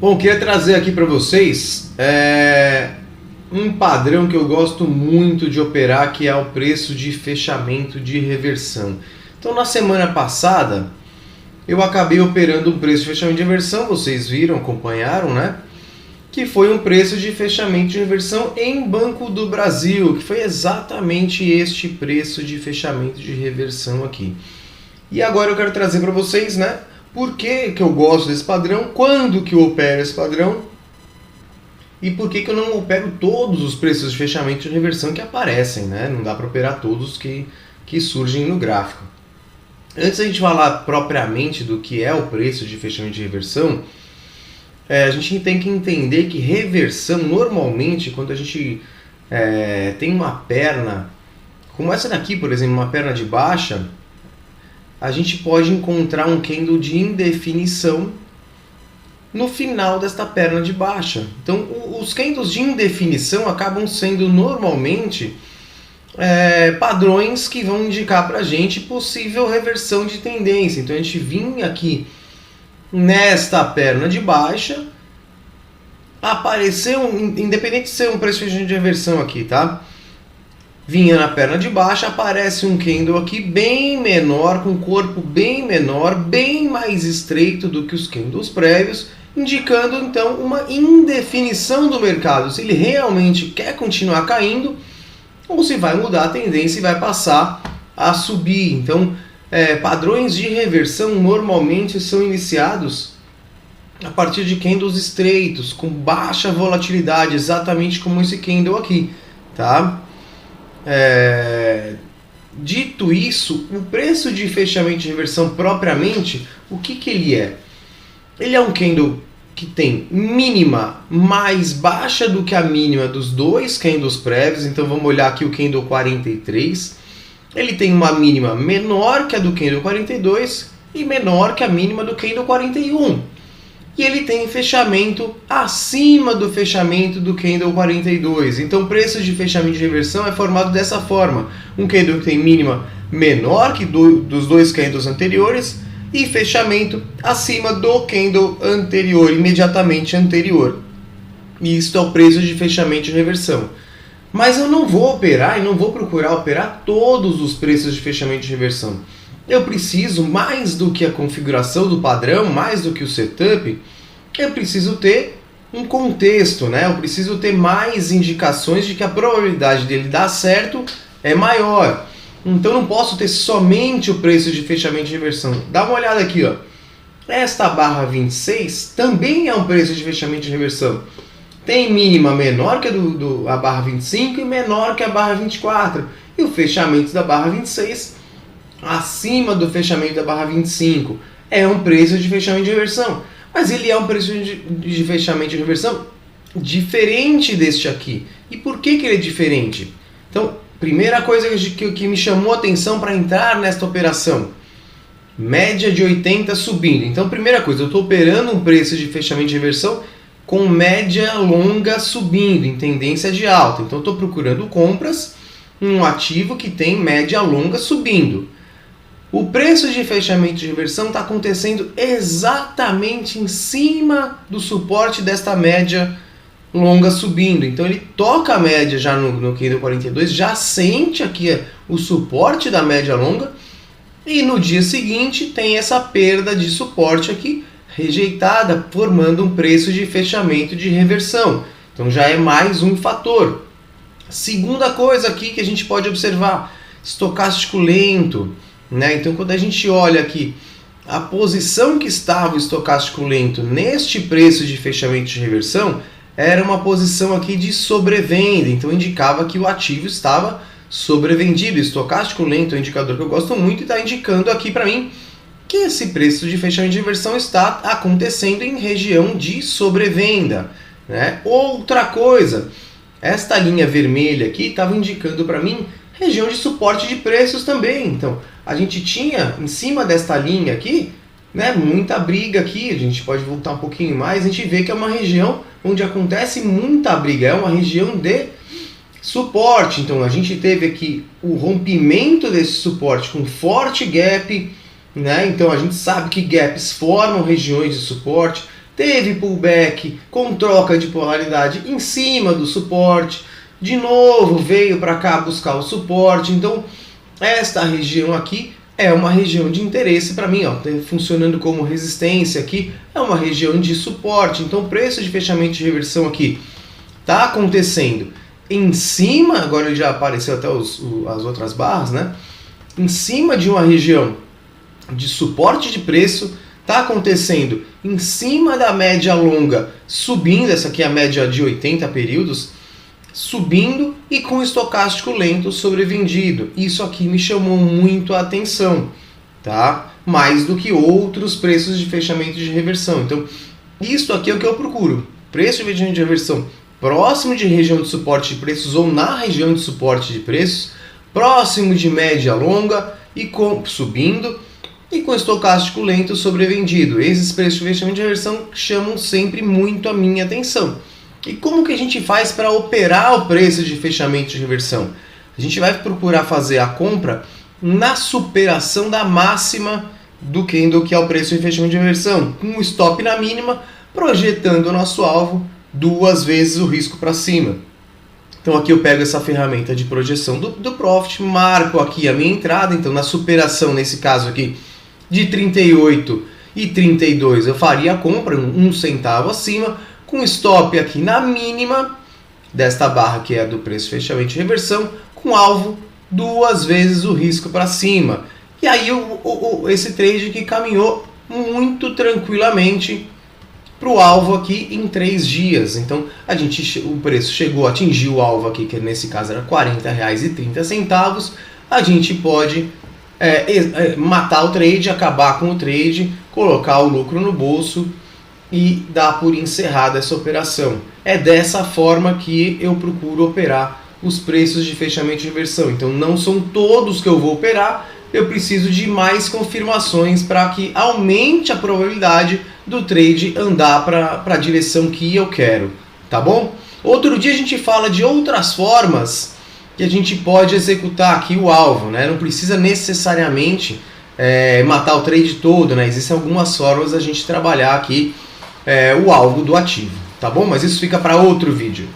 Bom, queria trazer aqui para vocês um padrão que eu gosto muito de operar, que é o preço de fechamento de reversão. Então, na semana passada, eu acabei operando um preço de fechamento de reversão, vocês viram, acompanharam, né? Que foi um preço de fechamento de reversão em Banco do Brasil, que foi exatamente este preço de fechamento de reversão aqui. E agora eu quero trazer para vocês, né? Por que eu gosto desse padrão, quando que eu opero esse padrão e por que eu não opero todos os preços de fechamento de reversão que aparecem, né? Não dá para operar todos que surgem no gráfico. Antes da gente falar propriamente do que é o preço de fechamento de reversão, a gente tem que entender que reversão, normalmente, quando a gente tem uma perna, como essa daqui, por exemplo, uma perna de baixa, a gente pode encontrar um candle de indefinição no final desta perna de baixa. Então, os candles de indefinição acabam sendo normalmente padrões que vão indicar para a gente possível reversão de tendência. Então, a gente vinha aqui nesta perna de baixa, apareceu, independente de ser um preço de reversão aqui, tá? Vinha na perna de baixo, aparece um candle aqui bem menor, com corpo bem menor, bem mais estreito do que os candles prévios, indicando então uma indefinição do mercado, se ele realmente quer continuar caindo ou se vai mudar a tendência e vai passar a subir. Então, padrões de reversão normalmente são iniciados a partir de candles estreitos, com baixa volatilidade, exatamente como esse candle aqui, tá? Dito isso, o preço de fechamento de reversão propriamente, o que ele é? Ele é um candle que tem mínima mais baixa do que a mínima dos dois candles prévios. Então vamos olhar aqui o candle 43. Ele tem uma mínima menor que a do candle 42 e menor que a mínima do candle 41. E ele tem fechamento acima do fechamento do candle 42. Então o preço de fechamento de reversão é formado dessa forma. Um candle que tem mínima menor que dos dois candles anteriores e fechamento acima do candle anterior, imediatamente anterior. E isso é o preço de fechamento de reversão. Mas eu não vou operar e não vou procurar operar todos os preços de fechamento de reversão. Eu preciso, mais do que a configuração do padrão, mais do que o setup, eu preciso ter um contexto, né? Eu preciso ter mais indicações de que a probabilidade dele dar certo é maior. Então não posso ter somente o preço de fechamento de reversão. Dá uma olhada aqui, ó. Esta barra 26 também é um preço de fechamento de reversão. Tem mínima menor que a barra 25 e menor que a barra 24. E o fechamento da barra 26 acima do fechamento da barra 25 é um preço de fechamento de reversão, mas ele é um preço de fechamento de reversão diferente deste aqui. E por que ele é diferente? Então, primeira coisa que me chamou a atenção para entrar nesta operação, média de 80 subindo. Então, primeira coisa, eu estou operando um preço de fechamento de reversão com média longa subindo, em tendência de alta. Então, eu estou procurando compras, um ativo que tem média longa subindo. O preço de fechamento de reversão está acontecendo exatamente em cima do suporte desta média longa subindo. Então ele toca a média já no candle 42, já sente aqui o suporte da média longa e no dia seguinte tem essa perda de suporte aqui rejeitada, formando um preço de fechamento de reversão. Então já é mais um fator. Segunda coisa aqui que a gente pode observar, estocástico lento. Então, quando a gente olha aqui a posição que estava o estocástico lento neste preço de fechamento de reversão, era uma posição aqui de sobrevenda, então indicava que o ativo estava sobrevendido. O estocástico lento é um indicador que eu gosto muito e está indicando aqui para mim que esse preço de fechamento de reversão está acontecendo em região de sobrevenda. Outra coisa, esta linha vermelha aqui estava indicando para mim região de suporte de preços também. Então, a gente tinha em cima desta linha aqui, muita briga aqui. A gente pode voltar um pouquinho mais, a gente vê que é uma região onde acontece muita briga, é uma região de suporte. Então, a gente teve aqui o rompimento desse suporte com forte gap, Então, a gente sabe que gaps formam regiões de suporte. teve pullback com troca de polaridade em cima do suporte, de novo veio para cá buscar o suporte. Então esta região aqui é uma região de interesse para mim, ó, funcionando como resistência aqui, é uma região de suporte. Então o preço de fechamento de reversão aqui está acontecendo em cima, agora ele já apareceu até as outras barras, né? Em cima de uma região de suporte de preço, está acontecendo em cima da média longa, subindo, essa aqui é a média de 80 períodos, subindo e com estocástico lento sobrevendido. Isso aqui me chamou muito a atenção, tá? Mais do que outros preços de fechamento de reversão. Então, isso aqui é o que eu procuro. Preço de fechamento de reversão próximo de região de suporte de preços ou na região de suporte de preços, próximo de média longa e subindo e com estocástico lento sobrevendido. Esses preços de fechamento de reversão chamam sempre muito a minha atenção. E como que a gente faz para operar o preço de fechamento de reversão? A gente vai procurar fazer a compra na superação da máxima do candle, que é o preço de fechamento de reversão, com o stop na mínima, projetando o nosso alvo 2 vezes o risco para cima. Então aqui eu pego essa ferramenta de projeção do Profit, marco aqui a minha entrada, então na superação, nesse caso aqui, de 38 e 32 eu faria a compra, 1 centavo acima, com stop aqui na mínima desta barra que é do preço de fechamento de reversão, com alvo 2 vezes o risco para cima. E aí esse trade que caminhou muito tranquilamente para o alvo aqui em 3 dias. Então o preço atingiu o alvo aqui, que nesse caso era R$ 40,30. A gente pode matar o trade, acabar com o trade, colocar o lucro no bolso e dar por encerrada essa operação. É dessa forma que eu procuro operar os preços de fechamento de reversão. Então não são todos que eu vou operar, eu preciso de mais confirmações para que aumente a probabilidade do trade andar para a direção que eu quero, tá bom? Outro dia a gente fala de outras formas que a gente pode executar aqui o alvo, né? Não precisa necessariamente matar o trade todo, né? Existem algumas formas a gente trabalhar aqui o alvo do ativo, tá bom? Mas isso fica para outro vídeo.